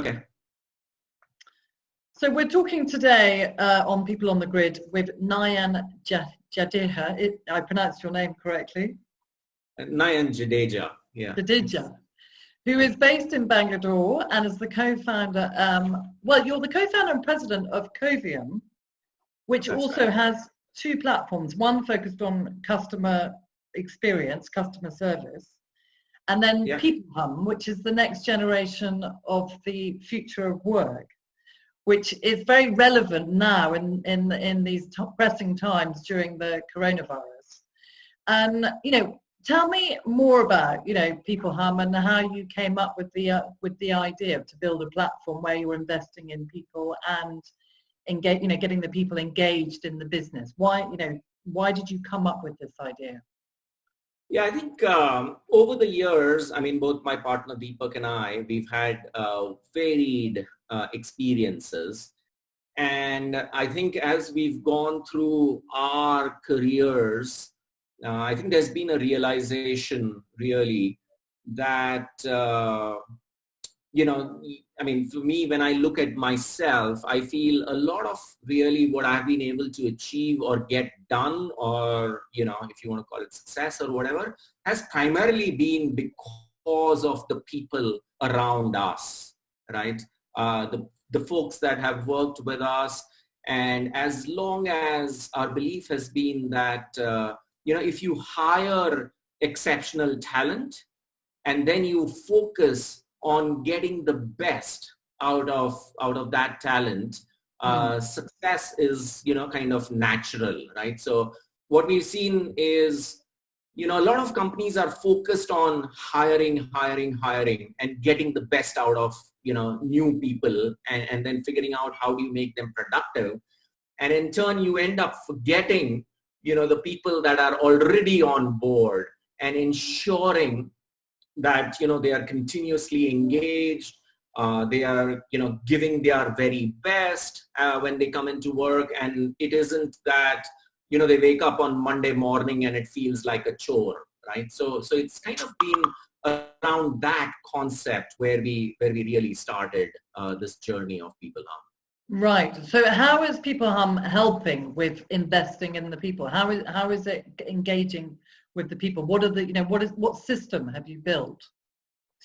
Okay. So we're talking today on People on the Grid with Nayan Jadeja. I pronounced your name correctly. Nayan Jadeja. Yeah. Jadeja, who is based in Bangalore and is the co-founder. Well, you're the co-founder and president of Coviam, which That's also right. has two platforms. One focused on customer experience, customer service, and then peopleHum, which is the next generation of the future of work, which is very relevant now in these pressing times during the coronavirus. And, tell me more about, peopleHum and how you came up with the idea to build a platform where you're investing in people and engage, getting the people engaged in the business. Why did you come up with this idea? Yeah, I think over the years, both my partner Deepak and I, we've had varied experiences. And I think as we've gone through our careers, I think there's been a realization really that, for me, when I look at myself, I feel a lot of really what I've been able to achieve or get done, or, if you want to call it success or whatever, has primarily been because of the people around us, right? The folks that have worked with us. And as long as our belief has been that, if you hire exceptional talent and then you focus on getting the best out of that talent, success is, kind of natural, right? So what we've seen is, a lot of companies are focused on hiring and getting the best out of, new people and then figuring out how do you make them productive. And in turn, you end up forgetting, the people that are already on board and ensuring that, they are continuously engaged. They are, giving their very best when they come into work. And it isn't that, they wake up on Monday morning and it feels like a chore, right? So it's kind of been around that concept where we really started this journey of peopleHum. Right. So how is peopleHum helping with investing in the people? How is it engaging with the people? What are the, what system have you built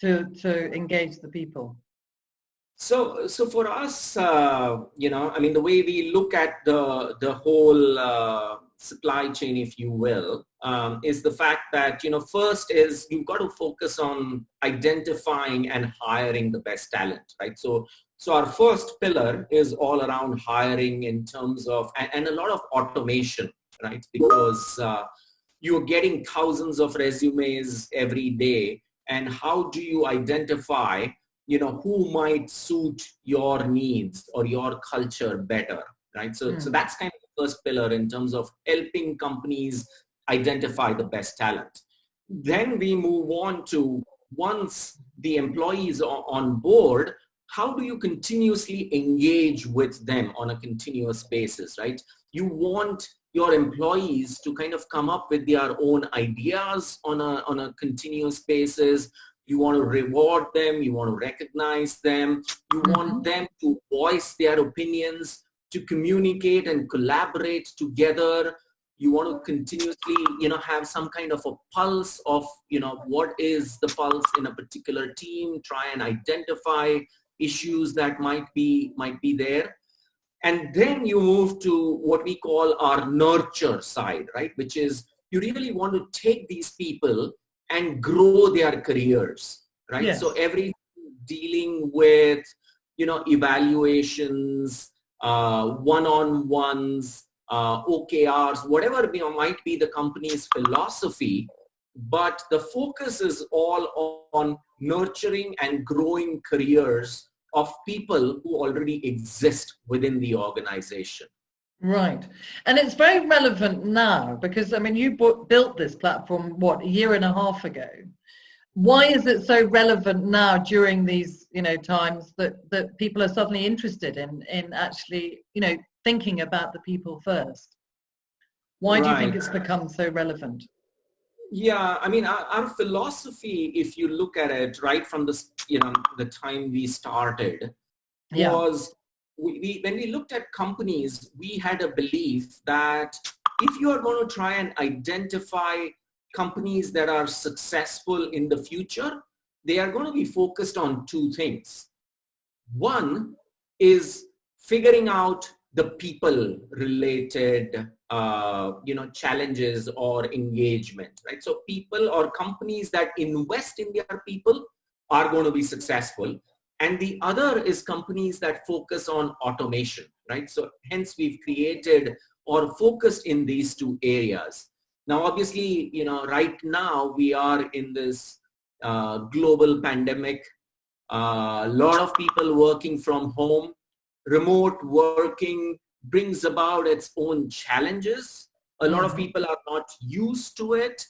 to engage the people? So for us, the way we look at the whole supply chain, if you will, is the fact that, first is you've got to focus on identifying and hiring the best talent, right? So our first pillar is all around hiring in terms of, and a lot of automation, right? Because you're getting thousands of resumes every day. And how do you identify, who might suit your needs or your culture better, right? So that's kind of the first pillar in terms of helping companies identify the best talent. Then we move on to, once the employees are on board, how do you continuously engage with them on a continuous basis, right? You want your employees to kind of come up with their own ideas on a continuous basis. You want to reward them. You want to recognize them. You want them to voice their opinions, to communicate and collaborate together. You want to continuously, have some kind of a pulse of, what is the pulse in a particular team, try and identify issues that might be there. And then you move to what we call our nurture side, right? Which is you really want to take these people and grow their careers, right? Yes. So every dealing with, evaluations, one-on-ones, OKRs, whatever might be the company's philosophy, but the focus is all on nurturing and growing careers of people who already exist within the organization. Right. And it's very relevant now because, you built this platform, a year and a half ago. Why is it so relevant now during these, times that people are suddenly interested in actually, thinking about the people first? Why do you think it's become so relevant? Yeah, I mean, our philosophy, if you look at it right from the time we started, was when we looked at companies, we had a belief that if you are going to try and identify companies that are successful in the future, they are going to be focused on two things. One is figuring out the people related challenges or engagement, right? So people or companies that invest in their people are going to be successful. And the other is companies that focus on automation, right? So hence we've created or focused in these two areas. Now, obviously, right now we are in this global pandemic. A lot of people working from home. Remote working brings about its own challenges. A lot of people are not used to it.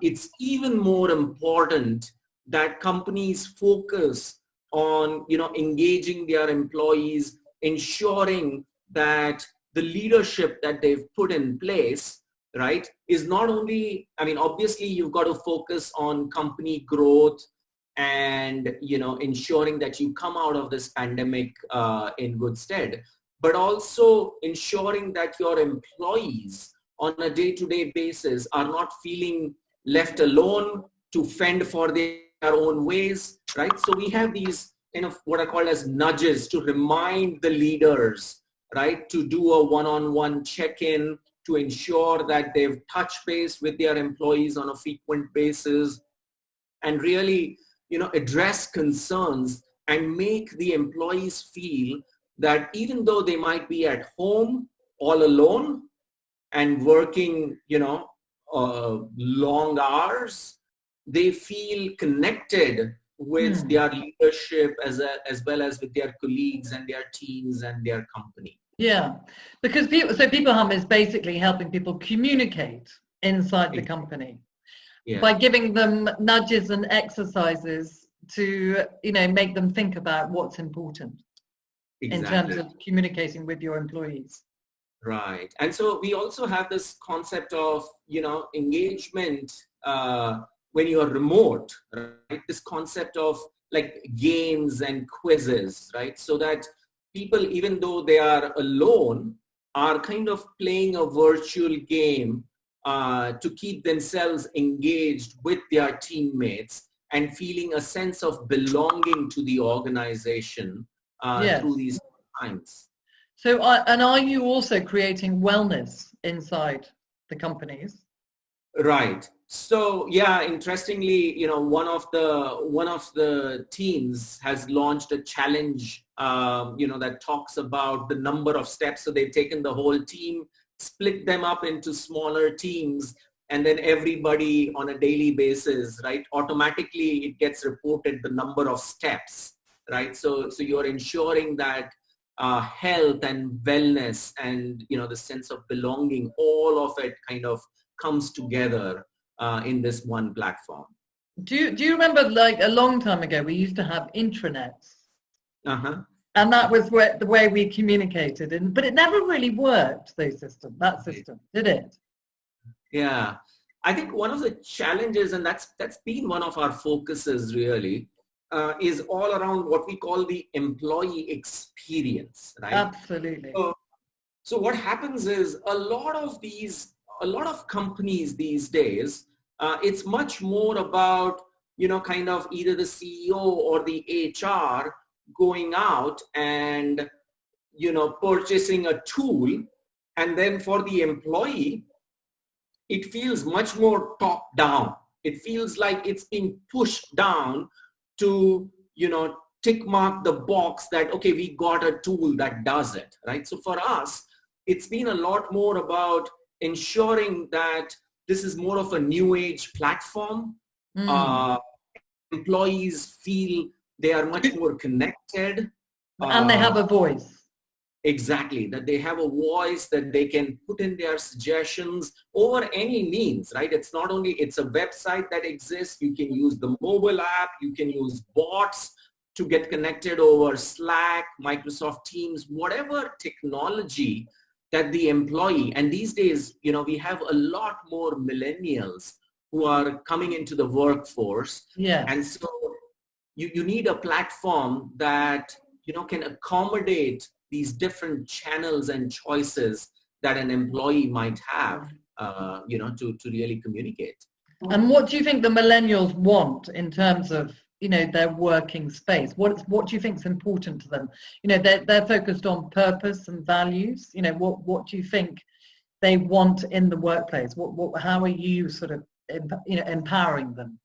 It's even more important that companies focus on, engaging their employees, ensuring that the leadership that they've put in place, right, is not only, obviously you've got to focus on company growth and, ensuring that you come out of this pandemic in good stead, but also ensuring that your employees on a day-to-day basis are not feeling left alone to fend for their own ways, right? So we have these kind of what I call as nudges to remind the leaders, right, to do a one-on-one check-in, to ensure that they've touched base with their employees on a frequent basis and really, address concerns and make the employees feel that even though they might be at home all alone and working, long hours, they feel connected with their leadership as well as with their colleagues and their teams and their company. Yeah, because peopleHum is basically helping people communicate inside the company by giving them nudges and exercises to, make them think about what's important in terms of communicating with your employees. Right. And so we also have this concept of, engagement when you are remote, right? This concept of like games and quizzes, right? So that people, even though they are alone, are kind of playing a virtual game to keep themselves engaged with their teammates and feeling a sense of belonging to the organization through these times. So, and are you also creating wellness inside the companies? Right. So, yeah, interestingly, one of the teams has launched a challenge, that talks about the number of steps. So they've taken the whole team, split them up into smaller teams, and then everybody on a daily basis, right, automatically it gets reported the number of steps, right? So you're ensuring that health and wellness and, the sense of belonging, all of it kind of comes together in this one platform. Do you remember, like a long time ago, we used to have intranets? And that was the way we communicated, but it never really worked, that system, did it? Yeah, I think one of the challenges, and that's been one of our focuses really, is all around what we call the employee experience, right? Absolutely. So what happens is a lot of companies these days, it's much more about, kind of either the CEO or the HR going out and, purchasing a tool. And then for the employee, it feels much more top down. It feels like it's being pushed down to, tick mark the box that, okay, we got a tool that does it, right? So for us, it's been a lot more about ensuring that this is more of a new age platform. Employees feel they are much more connected. And they have a voice. Exactly, that they have a voice, that they can put in their suggestions over any means, right? It's not only, it's a website that exists. You can use the mobile app, you can use bots to get connected over Slack, Microsoft Teams, whatever technology that the employee, and these days, we have a lot more millennials who are coming into the workforce. Yeah. And so you need a platform that, can accommodate these different channels and choices that an employee might have, to really communicate. And what do you think the millennials want in terms of, their working space? What do you think is important to them? They're focused on purpose and values. What do you think they want in the workplace? How are you sort of, empowering them?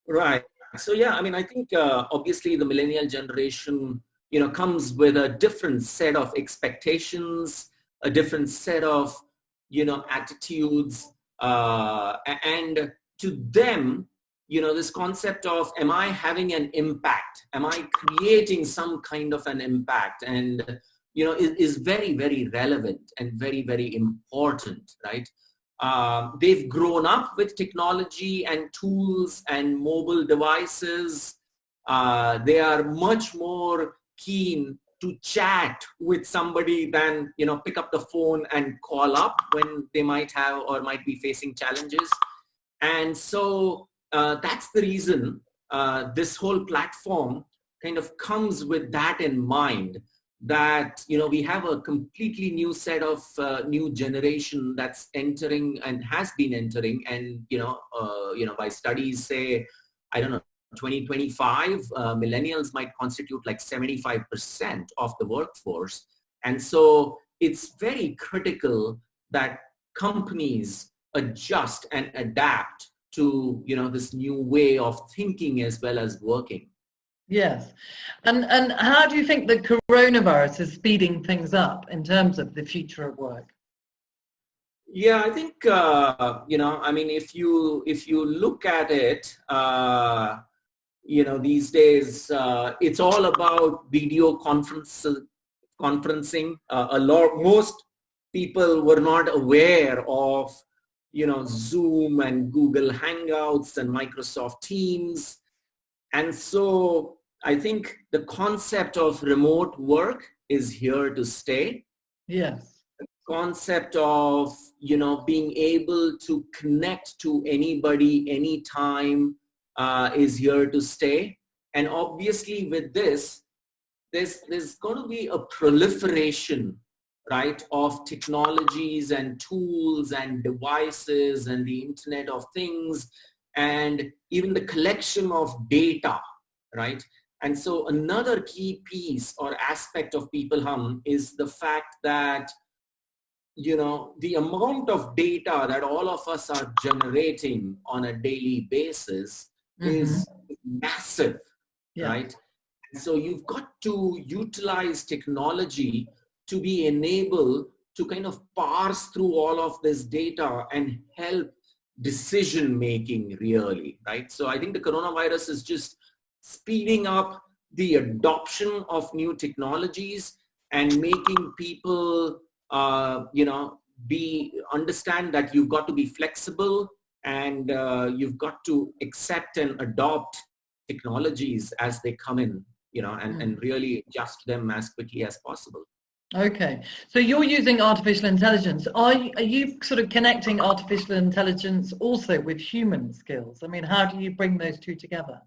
Right. So, I think obviously the millennial generation, comes with a different set of expectations, a different set of, attitudes, and to them, this concept of, am I having an impact? Am I creating some kind of an impact? And, is very, very relevant and very, very important, right? They've grown up with technology and tools and mobile devices. They are much more keen to chat with somebody than, pick up the phone and call up when they might have or might be facing challenges. And so that's the reason this whole platform kind of comes with that in mind, that, we have a completely new set of new generation that's entering and has been entering. And, by studies say, I don't know, 2025, millennials might constitute like 75% of the workforce. And so it's very critical that companies adjust and adapt to, this new way of thinking as well as working. Yes. And how do you think the coronavirus is speeding things up in terms of the future of work? Yeah, I think, if you look at it, these days, it's all about video conferencing. Most people were not aware of, Zoom and Google Hangouts and Microsoft Teams. And so I think the concept of remote work is here to stay. Yes. The concept of, being able to connect to anybody, anytime, is here to stay. And obviously with this, there's going to be a proliferation, right, of technologies and tools and devices and the Internet of Things, and even the collection of data, right? And so another key piece or aspect of peopleHum is the fact that, the amount of data that all of us are generating on a daily basis is massive, right? And so you've got to utilize technology to be enabled to kind of parse through all of this data and help decision making really, right? So I think the coronavirus is just speeding up the adoption of new technologies and making people, understand that you've got to be flexible and you've got to accept and adopt technologies as they come in, and really adjust them as quickly as possible. Okay, so you're using artificial intelligence. Are you sort of connecting artificial intelligence also with human skills? I mean, how do you bring those two together?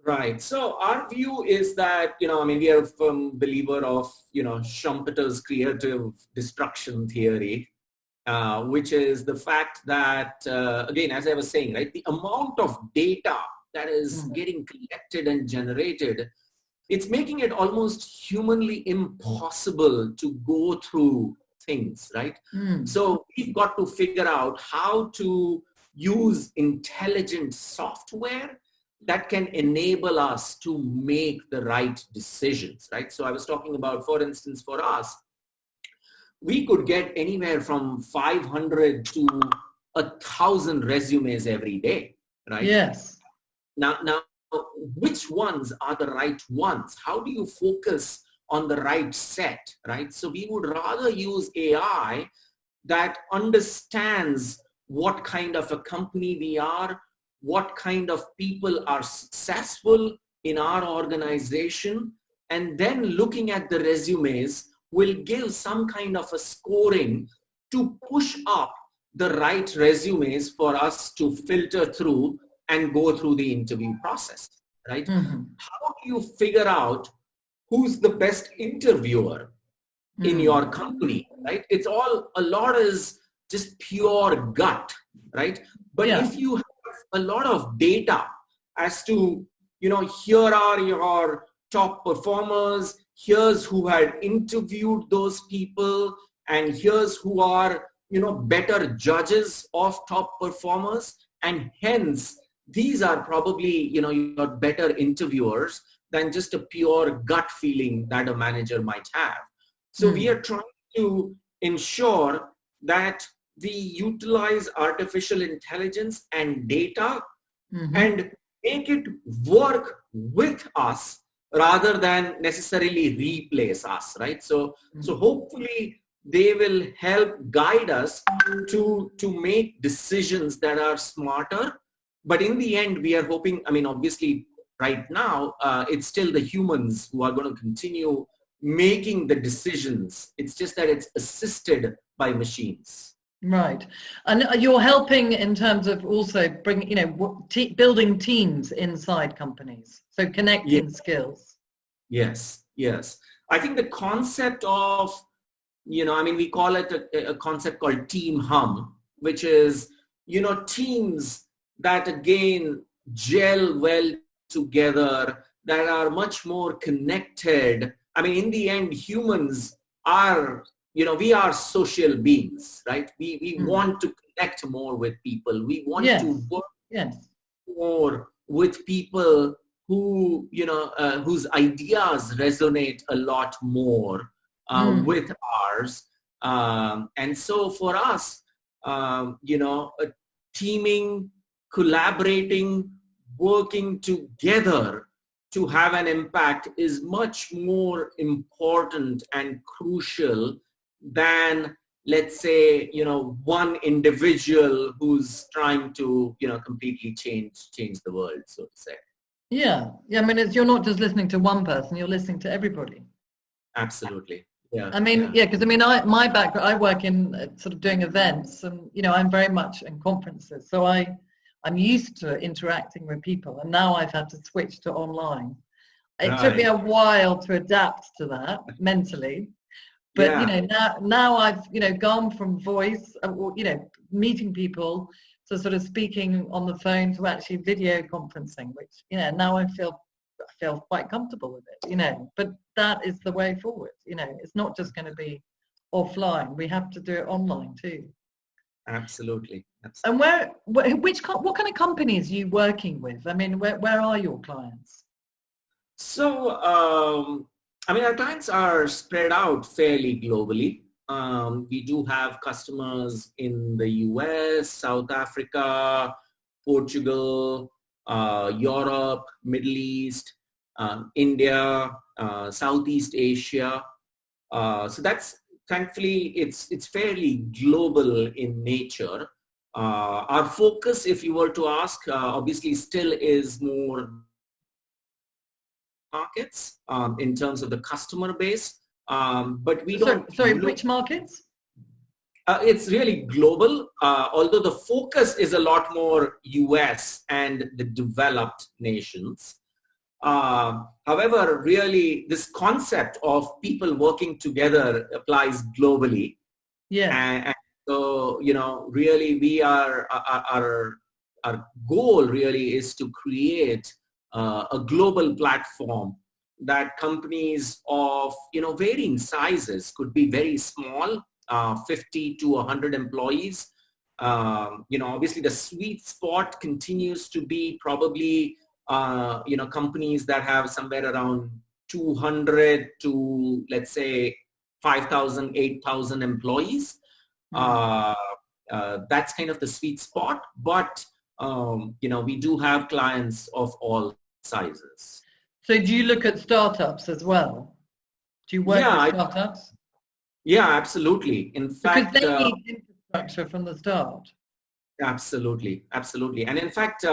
Right. So our view is that, we are a firm believer of, Schumpeter's creative destruction theory, which is the fact that, again, as I was saying, right, the amount of data that is getting collected and generated, it's making it almost humanly impossible to go through things, right? So we've got to figure out how to use intelligent software that can enable us to make the right decisions, right? So I was talking about, for instance, for us, we could get anywhere from 500 to 1,000 resumes every day, right? Yes. Now, which ones are the right ones? How do you focus on the right set, right? So we would rather use AI that understands what kind of a company we are, what kind of people are successful in our organization, and then looking at the resumes will give some kind of a scoring to push up the right resumes for us to filter through and go through the interview process, right? Mm-hmm. How do you figure out who's the best interviewer in your company, right? It's all, a lot is just pure gut, right? But if you have a lot of data as to, here are your top performers, here's who had interviewed those people, and here's who are, better judges of top performers, and hence these are probably, your better interviewers than just a pure gut feeling that a manager might have. So we are trying to ensure that we utilize artificial intelligence and data and make it work with us rather than necessarily replace us, right? So hopefully they will help guide us to make decisions that are smarter. But in the end, we are hoping, obviously right now, it's still the humans who are going to continue making the decisions. It's just that it's assisted by machines. Right. And you're helping in terms of also building teams inside companies. So connecting skills. Yes. I think the concept of, we call it a concept called peopleHum, which is, teams that again gel well together, that are much more connected. In the end, humans are, we are social beings, right? We want to connect more with people. We want to work more with people who, whose ideas resonate a lot more with ours. And so for us, teaming, collaborating, working together to have an impact is much more important and crucial than, let's say, one individual who's trying to, completely change the world, so to say. Yeah. You're not just listening to one person, you're listening to everybody. Absolutely. Yeah. Because my background, I work in sort of doing events, and I'm very much in conferences, so I'm used to interacting with people, and now I've had to switch to online. It took me a while to adapt to that mentally, but now I've gone from voice, meeting people, to sort of speaking on the phone, to actually video conferencing, which now I feel quite comfortable with it. But that is the way forward. It's not just going to be offline. We have to do it online too. Absolutely. And what kind of companies are you working with? Where are your clients? So, our clients are spread out fairly globally. We do have customers in the US, South Africa, Portugal, Europe, Middle East, India, Southeast Asia. So that's, thankfully, it's fairly global in nature. Our focus, if you were to ask, obviously still is more markets in terms of the customer base. But we don't... Sorry, which markets? It's really global, although the focus is a lot more US and the developed nations. However, really, this concept of people working together applies globally. Yeah. And so, really, we are, our goal really is to create a global platform that companies of, varying sizes, could be very small, 50 to 100 employees. Obviously the sweet spot continues to be probably, companies that have somewhere around 200 to, let's say, 5,000, 8,000 employees. That's kind of the sweet spot. But, we do have clients of all sizes. So do you look at startups as well? Do you work with startups? Yeah, absolutely. In fact, because they need infrastructure from the start. Absolutely. And in fact,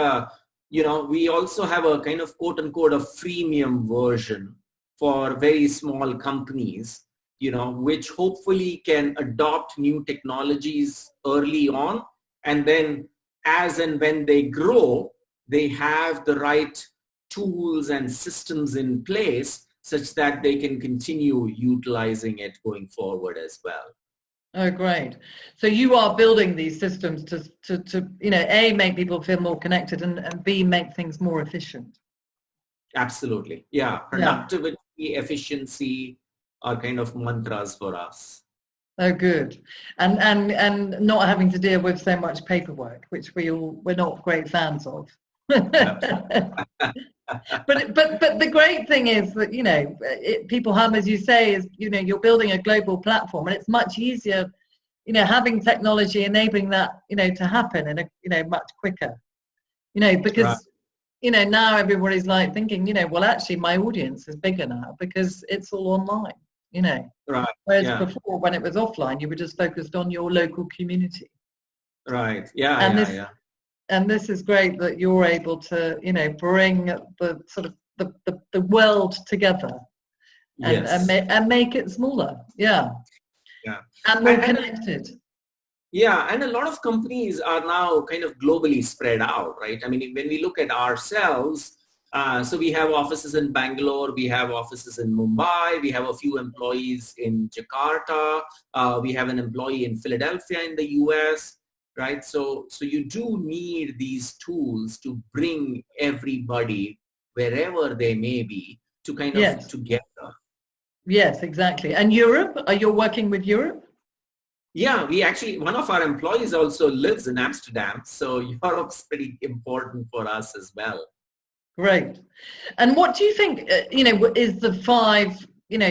we also have a kind of quote unquote a freemium version for very small companies which hopefully can adopt new technologies early on. And then as and when they grow, they have the right tools and systems in place such that they can continue utilizing it going forward as well. Oh, great. So you are building these systems to A, make people feel more connected, and B, make things more efficient. Absolutely. Yeah. Productivity, efficiency are kind of mantras for us. Oh, good. And not having to deal with so much paperwork, which we're not great fans of. But the great thing is that, peopleHum, as you say, is, you're building a global platform, and it's much easier, having technology enabling that, to happen in a much quicker, because, now everybody's like thinking, well, actually my audience is bigger now because it's all online, Right. Whereas before, when it was offline, you were just focused on your local community. Right. Yeah. And this is great that you're able to, bring the sort of the world together and make it smaller. Yeah. And more connected. And a lot of companies are now kind of globally spread out, right? I mean, when we look at ourselves, so we have offices in Bangalore, we have offices in Mumbai, we have a few employees in Jakarta, we have an employee in Philadelphia in the US. Right. So you do need these tools to bring everybody wherever they may be to kind of together. Yes, exactly. And Europe, are you working with Europe? Yeah, we actually, one of our employees also lives in Amsterdam. So Europe's pretty important for us as well. Great. And what do you think, is the 5,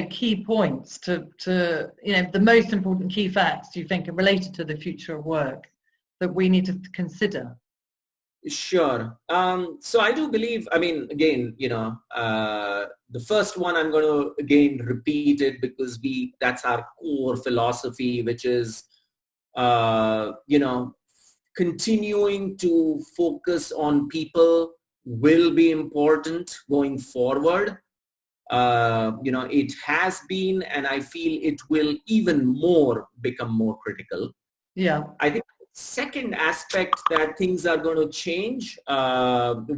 key points to the most important key facts you think are related to the future of work that we need to consider? Sure. So I do believe, again, the first one I'm going to again repeat it because that's our core philosophy, which is, continuing to focus on people will be important going forward. It has been, and I feel it will even more become more critical. Yeah. I think second aspect that things are going to change,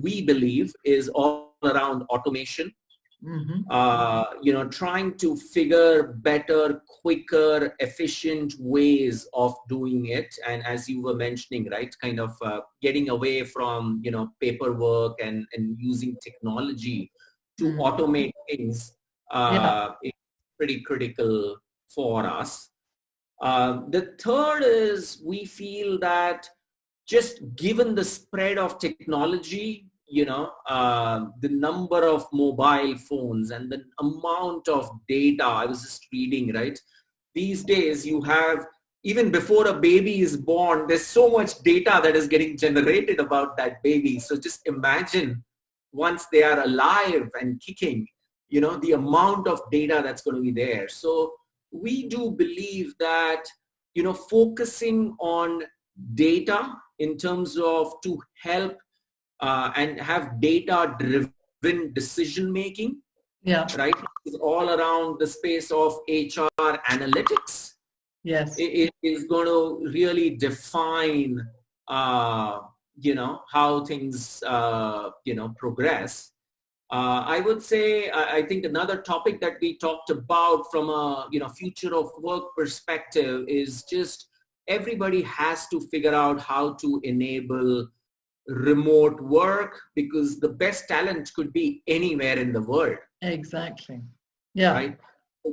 we believe, is all around automation. Mm-hmm. Trying to figure better, quicker, efficient ways of doing it. And as you were mentioning, right, kind of getting away from, paperwork and using technology to automate things is pretty critical for us. The third is we feel that just given the spread of technology, the number of mobile phones and the amount of data, I was just reading, right? These days you have, even before a baby is born, there's so much data that is getting generated about that baby. So just imagine once they are alive and kicking, the amount of data that's going to be there. So we do believe that, focusing on data in terms of to help and have data-driven decision-making, right? It's all around the space of HR analytics. Yes. It is going to really define, how things, progress. I would say, I think another topic that we talked about from a, future of work perspective is just everybody has to figure out how to enable remote work because the best talent could be anywhere in the world. Exactly. Yeah. Right?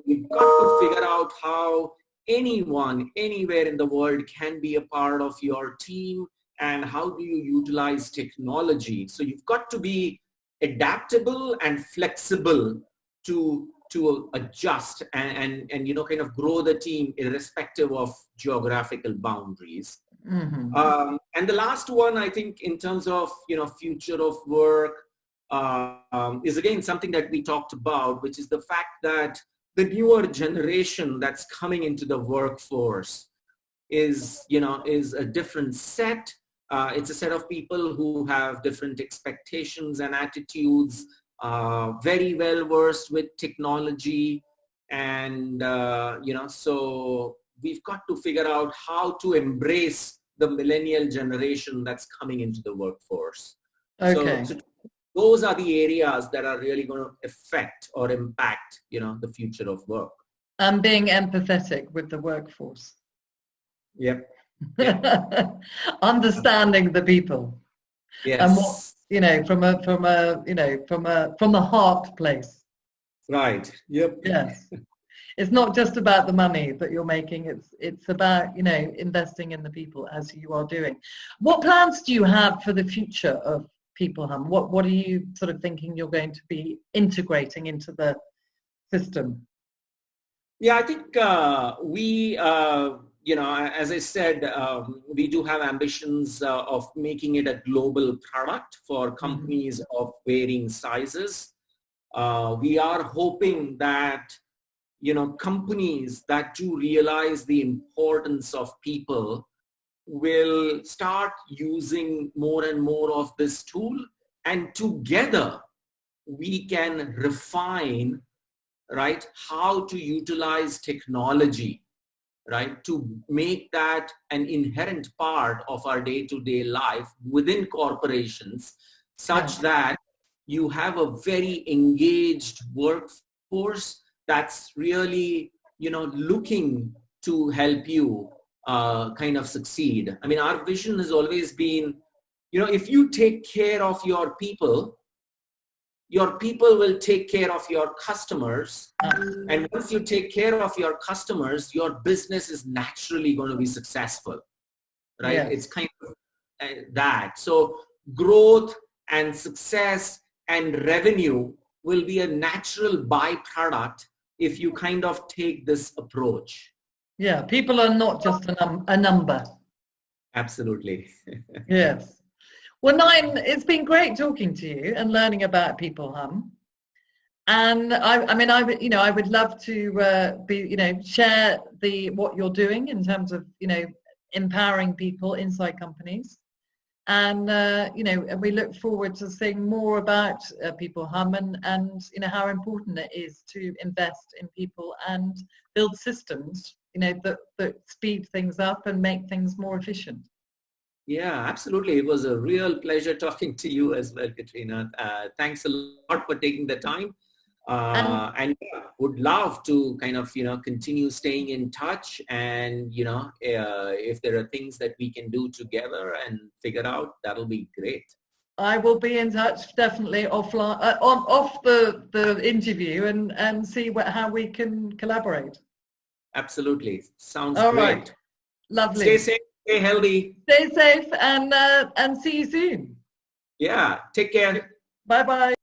We've got to figure out how anyone, anywhere in the world can be a part of your team and how do you utilize technology. So you've got to be adaptable and flexible to adjust and kind of grow the team irrespective of geographical boundaries. Mm-hmm. And the last one, I think, in terms of future of work is again something that we talked about, which is the fact that the newer generation that's coming into the workforce is a different set. It's a set of people who have different expectations and attitudes, very well versed with technology. And, so we've got to figure out how to embrace the millennial generation that's coming into the workforce. Okay. So those are the areas that are really going to affect or impact, the future of work. And being empathetic with the workforce. Yep. Understanding the people. Yes. And what, from the heart place. Right. Yep. Yes. It's not just about the money that you're making. It's about, investing in the people as you are doing. What plans do you have for the future of peopleHum? What are you sort of thinking you're going to be integrating into the system? Yeah, I think we, as I said, we do have ambitions of making it a global product for companies of varying sizes. We are hoping that, companies that do realize the importance of people will start using more and more of this tool, and together we can refine, right, how to utilize technology, right, to make that an inherent part of our day-to-day life within corporations, such that you have a very engaged workforce that's really, looking to help you kind of succeed. I mean, our vision has always been, if you take care of your people will take care of your customers. And once you take care of your customers, your business is naturally going to be successful, right? Yes. It's kind of that. So growth and success and revenue will be a natural byproduct if you kind of take this approach. Yeah, people are not just a number. Absolutely. Yes. Well, Nayan, it's been great talking to you and learning about peopleHum. And I would love to share what you're doing in terms of empowering people inside companies. And we look forward to seeing more about peopleHum and how important it is to invest in people and build systems that speed things up and make things more efficient. Yeah, absolutely. It was a real pleasure talking to you as well, Katrina. Thanks a lot for taking the time. And would love to kind of, continue staying in touch, and, if there are things that we can do together and figure out, that'll be great. I will be in touch definitely offline, off the interview and see how we can collaborate. Absolutely. Sounds all great. Right. Lovely. Stay safe, stay healthy. Stay safe and see you soon. Yeah. Take care. Bye-bye.